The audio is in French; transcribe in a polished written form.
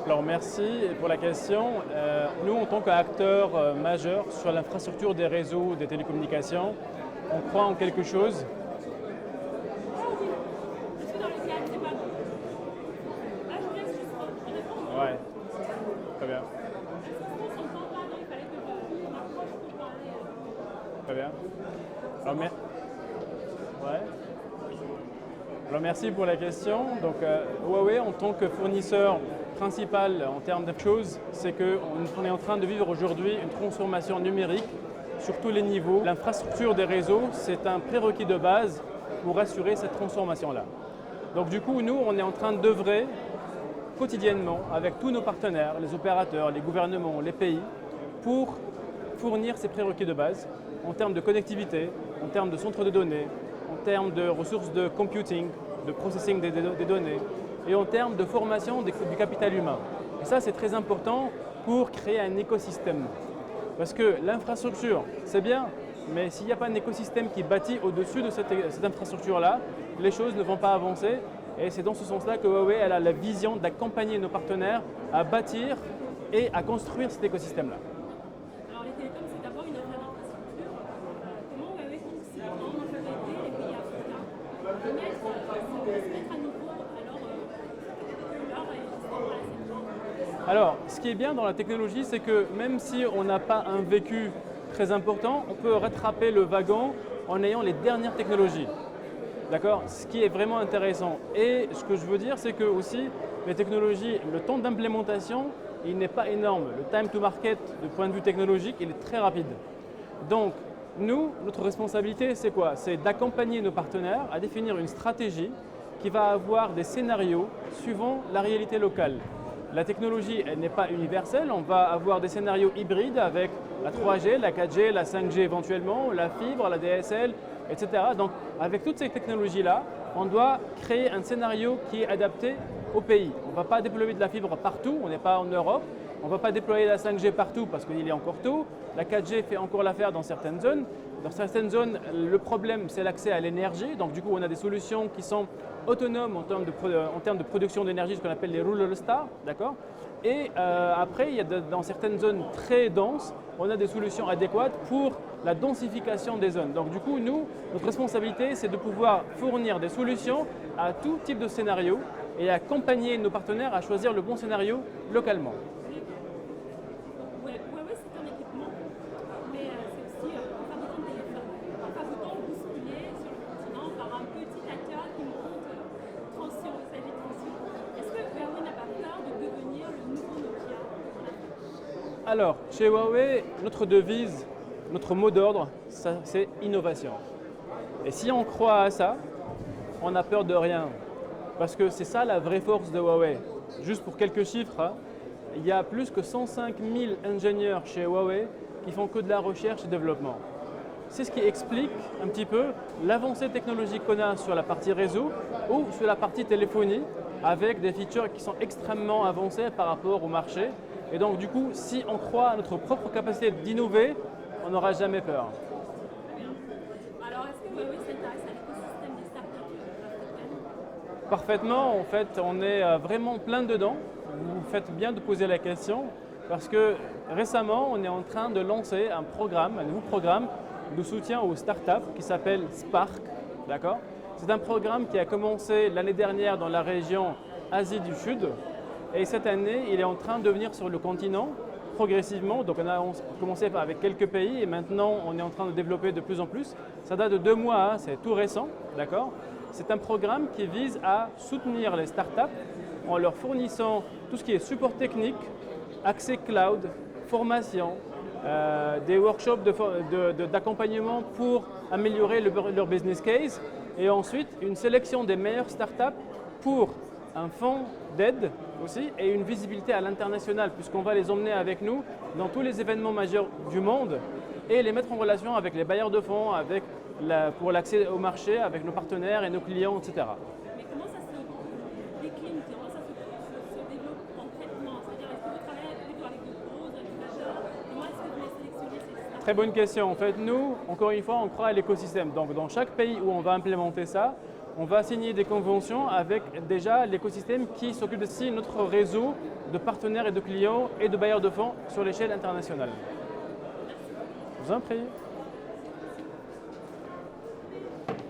Alors merci pour la question. Nous, en tant qu'acteurs majeurs sur l'infrastructure des réseaux des télécommunications, on croit en quelque chose. Ouais, très bien. Très bien. Alors, ouais. Alors merci pour la question. Donc Huawei, en tant que fournisseur principal en termes de choses, c'est qu'on est en train de vivre aujourd'hui une transformation numérique sur tous les niveaux. L'infrastructure des réseaux, c'est un prérequis de base pour assurer cette transformation-là. Donc du coup, nous, on est en train d'œuvrer quotidiennement avec tous nos partenaires, les opérateurs, les gouvernements, les pays, pour fournir ces prérequis de base en termes de connectivité, en termes de centres de données, en termes de ressources de computing, de processing des données et en termes de formation du capital humain. Et ça, c'est très important pour créer un écosystème. Parce que l'infrastructure, c'est bien, mais s'il n'y a pas un écosystème qui bâtit au-dessus de cette infrastructure-là, les choses ne vont pas avancer. Et c'est dans ce sens-là que Huawei elle a la vision d'accompagner nos partenaires à bâtir et à construire cet écosystème-là. Alors les télécoms, c'est d'abord une offre d'infrastructure. Comment Huawei compte aider les pays africains à mettre à nouveau leur existant à la 5G? Alors, ce qui est bien dans la technologie, c'est que même si on n'a pas un vécu très important, on peut rattraper le wagon en ayant les dernières technologies. D'accord? Ce qui est vraiment intéressant. Et ce que je veux dire, c'est que aussi, les technologies, le temps d'implémentation, il n'est pas énorme. Le time to market, du point de vue technologique, il est très rapide. Donc, nous, notre responsabilité, c'est quoi? C'est d'accompagner nos partenaires à définir une stratégie qui va avoir des scénarios suivant la réalité locale. La technologie, elle n'est pas universelle. On va avoir des scénarios hybrides avec la 3G, la 4G, la 5G éventuellement, la fibre, la DSL, etc. Donc, avec toutes ces technologies-là, on doit créer un scénario qui est adapté au pays. On ne va pas déployer de la fibre partout, on n'est pas en Europe. On ne va pas déployer la 5G partout parce qu'il est encore tôt. La 4G fait encore l'affaire dans certaines zones. Dans certaines zones, le problème, c'est l'accès à l'énergie. Donc, du coup, on a des solutions qui sont autonomes en termes de production d'énergie, ce qu'on appelle les rural stars, d'accord? Et après, dans certaines zones très denses, on a des solutions adéquates pour la densification des zones. Donc, du coup, nous, notre responsabilité, c'est de pouvoir fournir des solutions à tout type de scénario et accompagner nos partenaires à choisir le bon scénario localement. Huawei, c'est un équipement, mais c'est aussi un fabricant de téléphone. Un fabricant bousculé sur le continent par un petit acteur qui monte sa vie de transition. Est-ce que Huawei n'a pas peur de devenir le nouveau Nokia? Alors, chez Huawei, notre devise, notre mot d'ordre, c'est innovation. Et si on croit à ça, on n'a peur de rien. Parce que c'est ça la vraie force de Huawei. Juste pour quelques chiffres, hein, il y a plus que 105 000 ingénieurs chez Huawei qui font que de la recherche et développement. C'est ce qui explique un petit peu l'avancée technologique qu'on a sur la partie réseau ou sur la partie téléphonie avec des features qui sont extrêmement avancées par rapport au marché. Et donc du coup, si on croit à notre propre capacité d'innover, on n'aura jamais peur. Alors, est-ce que Huawei s'intéresse à l'écosystème des startups africaines? Parfaitement, en fait, on est vraiment plein dedans. Vous faites bien de poser la question parce que récemment, on est en train de lancer un nouveau programme de soutien aux startups qui s'appelle Spark. D'accord? C'est un programme qui a commencé l'année dernière dans la région Asie du Sud et cette année, il est en train de venir sur le continent progressivement. Donc, on a commencé avec quelques pays et maintenant, on est en train de développer de plus en plus. Ça date de 2 mois, hein, c'est tout récent. D'accord? C'est un programme qui vise à soutenir les startups en leur fournissant tout ce qui est support technique, accès cloud, formation, des workshops d'accompagnement pour améliorer leur business case et ensuite une sélection des meilleures startups pour un fonds d'aide aussi et une visibilité à l'international puisqu'on va les emmener avec nous dans tous les événements majeurs du monde et les mettre en relation avec les bailleurs de fonds, pour l'accès au marché, avec nos partenaires et nos clients, etc. Mais comment ça se décline? Comment ça se développe concrètement? C'est-à-dire, est-ce que vous travaillez plutôt avec de gros incubateurs? Comment est-ce que vous les sélectionnez ces startups? Très bonne question. En fait, nous, encore une fois, on croit à l'écosystème. Donc, dans chaque pays où on va implémenter ça, on va signer des conventions avec déjà l'écosystème qui s'occupe de notre réseau de partenaires et de clients et de bailleurs de fonds sur l'échelle internationale. Je vous en prie.